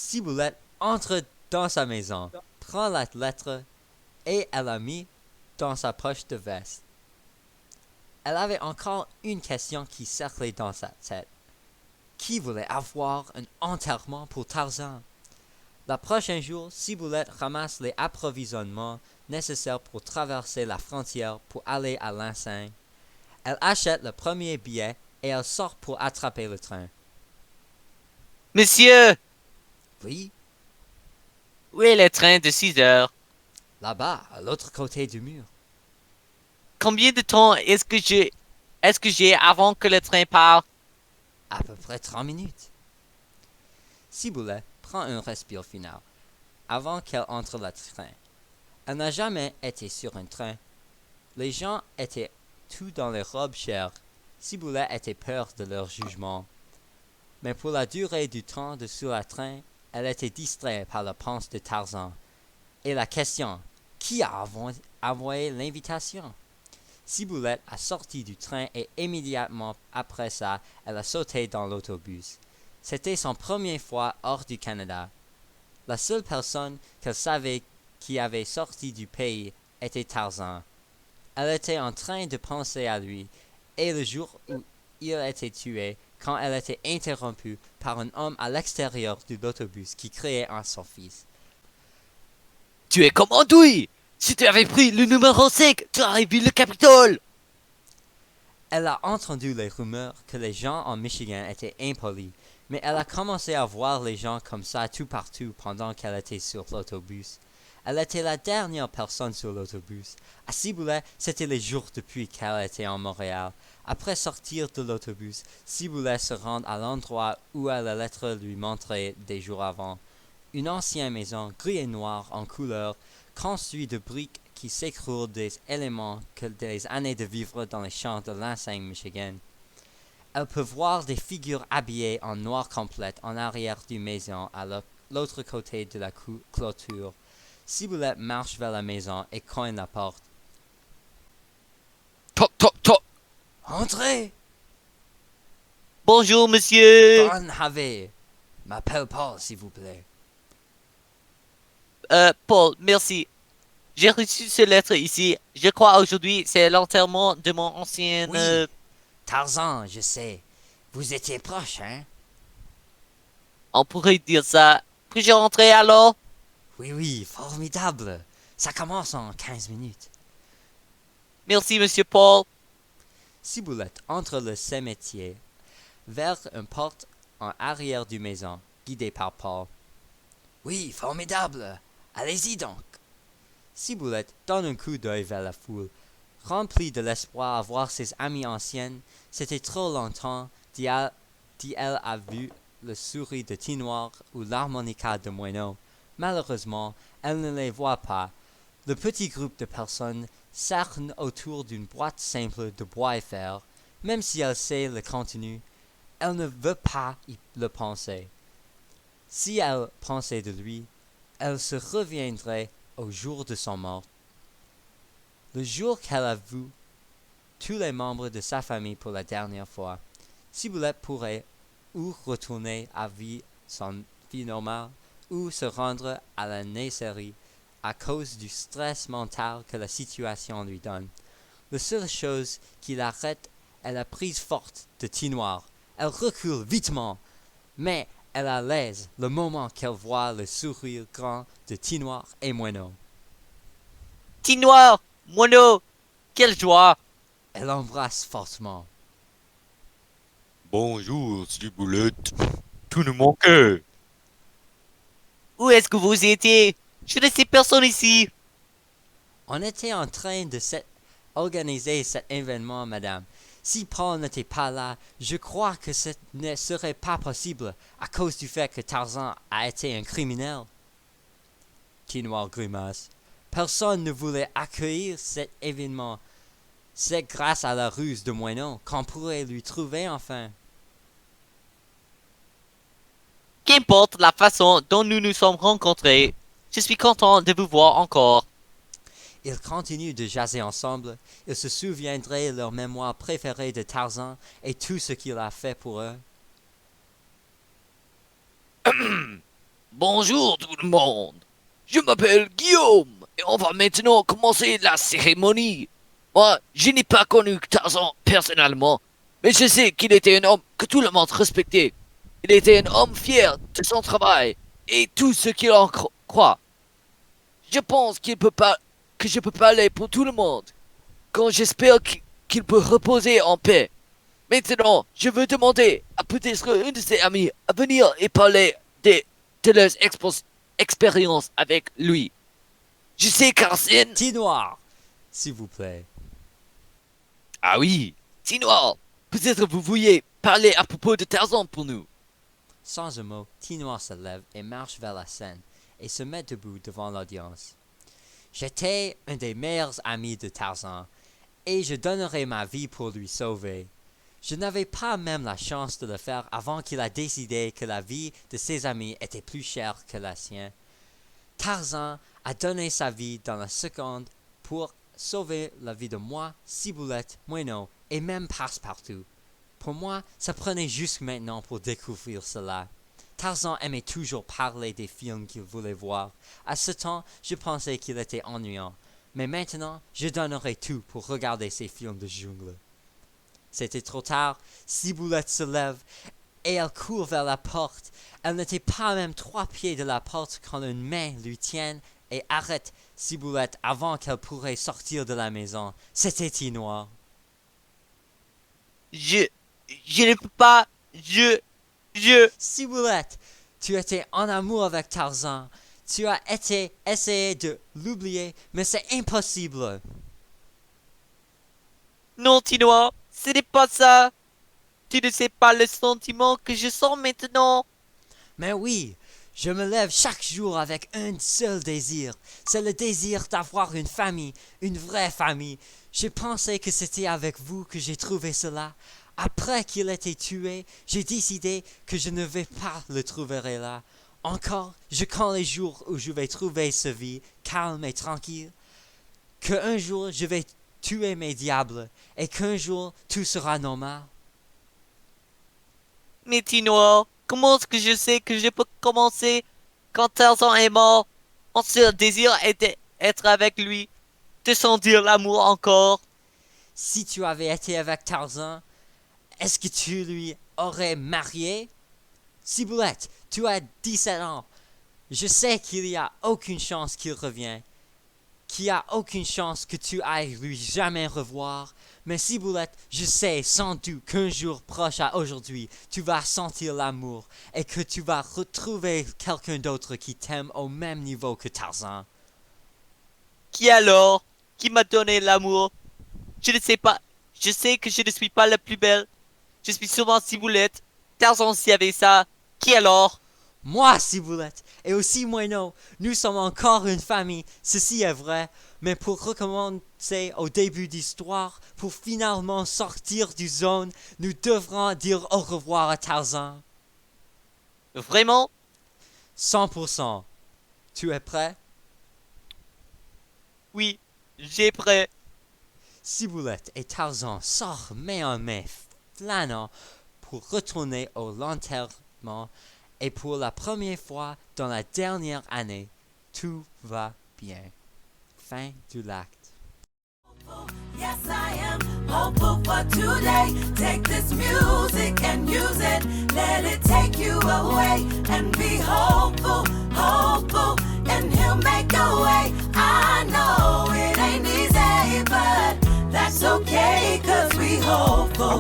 Ciboulette entre dans sa maison, prend la lettre et elle l'a mis dans sa poche de veste. Elle avait encore une question qui circulait dans sa tête. Qui voulait avoir un enterrement pour Tarzan? Le prochain jour, Ciboulette ramasse les approvisionnements nécessaires pour traverser la frontière pour aller à l'enseigne. Elle achète le premier billet et elle sort pour attraper le train. Monsieur, Oui, où est le train de 6 heures? là-bas, à l'autre côté du mur. Combien de temps est-ce que j'ai avant que le train parte? À peu près 30 minutes. Ciboulette prend un respire final avant qu'elle entre le train. Elle n'a jamais été sur un train. Les gens étaient tous dans les robes chères. Ciboulette était peur de leur jugement. Mais pour la durée du temps de sur le train, elle était distraite par la pensée de Tarzan. Et la question, qui a envoyé l'invitation? Ciboulette a sorti du train et immédiatement après ça, elle a sauté dans l'autobus. C'était son première fois hors du Canada. La seule personne qu'elle savait qui avait sorti du pays était Tarzan. Elle était en train de penser à lui, et le jour où il a été tué, quand elle était interrompue par un homme à l'extérieur de l'autobus qui criait à son fils. Tu es comme Andouille! Si tu avais pris le numéro 5, tu aurais vu le Capitole! Elle a entendu les rumeurs que les gens en Michigan étaient impolis, mais elle a commencé à voir les gens comme ça tout partout pendant qu'elle était sur l'autobus. Elle était la dernière personne sur l'autobus. À Ciboulette, c'était les jours depuis qu'elle était en Montréal. Après sortir de l'autobus, Ciboulette se rend à l'endroit où la lettre lui montrait des jours avant. Une ancienne maison gris et noire en couleur, construite de briques qui s'écroulent des éléments que des années de vivre dans les champs de l'enseigne Michigan. Elle peut voir des figures habillées en noir complète en arrière du maison à l'autre côté de la clôture. Ciboulette marche vers la maison et cogne la porte. Toc, toc, toc! Entrez! Bonjour, monsieur! Bonne Have! M'appelle Paul, s'il vous plaît. Paul, merci. J'ai reçu cette lettre ici. Je crois aujourd'hui c'est l'enterrement de mon ancien... Oui, Tarzan, je sais. Vous étiez proche, hein? on pourrait dire ça. Puis-je rentrer alors? Oui, oui, formidable. Ça commence en 15 minutes. Merci, monsieur Paul. Ciboulette entre le cimetière vers une porte en arrière du maison, guidée par Paul. Oui, formidable. Allez-y donc. Ciboulette donne un coup d'œil vers la foule, remplie de l'espoir à voir ses amies anciennes. C'était trop longtemps d'elle a vu le souris de Tinoir ou l'harmonica de Moineau. Malheureusement, elle ne les voit pas. Le petit groupe de personnes s'acharne autour d'une boîte simple de bois et fer. Même si elle sait le contenu, elle ne veut pas le penser. Si elle pensait de lui, elle se reviendrait au jour de son mort. Le jour qu'elle a vu tous les membres de sa famille pour la dernière fois. Ciboulette pourrait ou retourner à son vie normale ou se rendre à la nurserie à cause du stress mental que la situation lui donne. La seule chose qui l'arrête est la prise forte de Tinoir. Elle recule vitement, mais elle a l'aise le moment qu'elle voit le sourire grand de Tinoir et Moineau. Petit noir, moineau, quelle joie! Elle l'embrasse fortement. Bonjour, Ciboulette. Tout nous manquait. Où est-ce que vous étiez? Je ne sais personne ici. On était en train de organiser cet événement, madame. Si Paul n'était pas là, je crois que ce ne serait pas possible à cause du fait que Tarzan a été un criminel. Tinoir grimace. Personne ne voulait accueillir cet événement. C'est grâce à la ruse de Moineau qu'on pourrait lui trouver enfin. Qu'importe la façon dont nous nous sommes rencontrés, je suis content de vous voir encore. Ils continuent de jaser ensemble. Ils se souviendraient leur mémoire préférée de Tarzan et tout ce qu'il a fait pour eux. Bonjour tout le monde. Je m'appelle Guillaume et on va maintenant commencer la cérémonie. Moi, je n'ai pas connu Tarzan personnellement, mais je sais qu'il était un homme que tout le monde respectait. Il était un homme fier de son travail et tout ce qu'il en croit. Je pense que je peux parler pour tout le monde quand j'espère qu'il peut reposer en paix. Maintenant, je veux demander à peut-être un de ses amis à venir et parler de leurs expériences avec lui. Je sais qu'Arsène... Petit noir, s'il vous plaît. Ah oui, Tinoir, peut-être vous vouliez parler à propos de Tarzan pour nous. Sans un mot, Tinoir se lève et marche vers la scène et se met debout devant l'audience. J'étais un des meilleurs amis de Tarzan et je donnerais ma vie pour lui sauver. Je n'avais pas même la chance de le faire avant qu'il a décidé que la vie de ses amis était plus chère que la sienne. Tarzan a donné sa vie dans la seconde pour sauver la vie de moi, Ciboulette, Moineau et même Passepartout. Pour moi, ça prenait juste maintenant pour découvrir cela. Tarzan aimait toujours parler des films qu'il voulait voir. À ce temps, je pensais qu'il était ennuyant. Mais maintenant, je donnerais tout pour regarder ces films de jungle. C'était trop tard, Ciboulette se lève et elle court vers la porte. Elle n'était pas même 3 pieds de la porte quand une main lui tient et arrête Ciboulette avant qu'elle pourrait sortir de la maison. C'était Tinoir. Je ne peux pas, Ciboulette, tu étais en amour avec Tarzan. Tu as essayé de l'oublier, mais c'est impossible. Non, Tinoir, ce n'est pas ça. Tu ne sais pas le sentiment que je sens maintenant. Mais oui, je me lève chaque jour avec un seul désir. C'est le désir d'avoir une famille, une vraie famille. J'ai pensé que c'était avec vous que j'ai trouvé cela. Après qu'il était tué, j'ai décidé que je ne vais pas le trouver là. Encore, je crains les jours où je vais trouver ce vie calme et tranquille. Qu'un jour je vais tuer mes diables et qu'un jour tout sera normal. Mais Tinoir, comment est-ce que je sais que je peux commencer quand Tarzan est mort? Mon seul désir était être avec lui, de sentir l'amour encore. Si tu avais été avec Tarzan, est-ce que tu lui aurais marié? Ciboulette, tu as 17 ans. Je sais qu'il n'y a aucune chance qu'il revienne. Qu'il n'y a aucune chance que tu ailles lui jamais revoir. Mais Ciboulette, je sais sans doute qu'un jour proche à aujourd'hui, tu vas sentir l'amour et que tu vas retrouver quelqu'un d'autre qui t'aime au même niveau que Tarzan. Qui alors? Qui m'a donné l'amour? Je ne sais pas. Je sais que je ne suis pas la plus belle. Je suis sûrement Ciboulette. Tarzan aussi avait ça. Qui alors? Moi, Ciboulette, et aussi Moineau, nous sommes encore une famille, ceci est vrai, mais pour recommencer au début d'histoire, pour finalement sortir du zone, nous devrons dire au revoir à Tarzan. Vraiment? 100%. Tu es prêt? Oui, j'ai prêt. Ciboulette et Tarzan sortent main en main, flânant, pour retourner au l'enterrement. Et pour la première fois dans la dernière année, tout va bien. Fin du l'acte. Yes, I am hopeful for today. Take this music and use it. Let it take you away and be hopeful, hopeful, and he'll make a way. I know it ain't easy, but that's okay, 'cause we hopeful.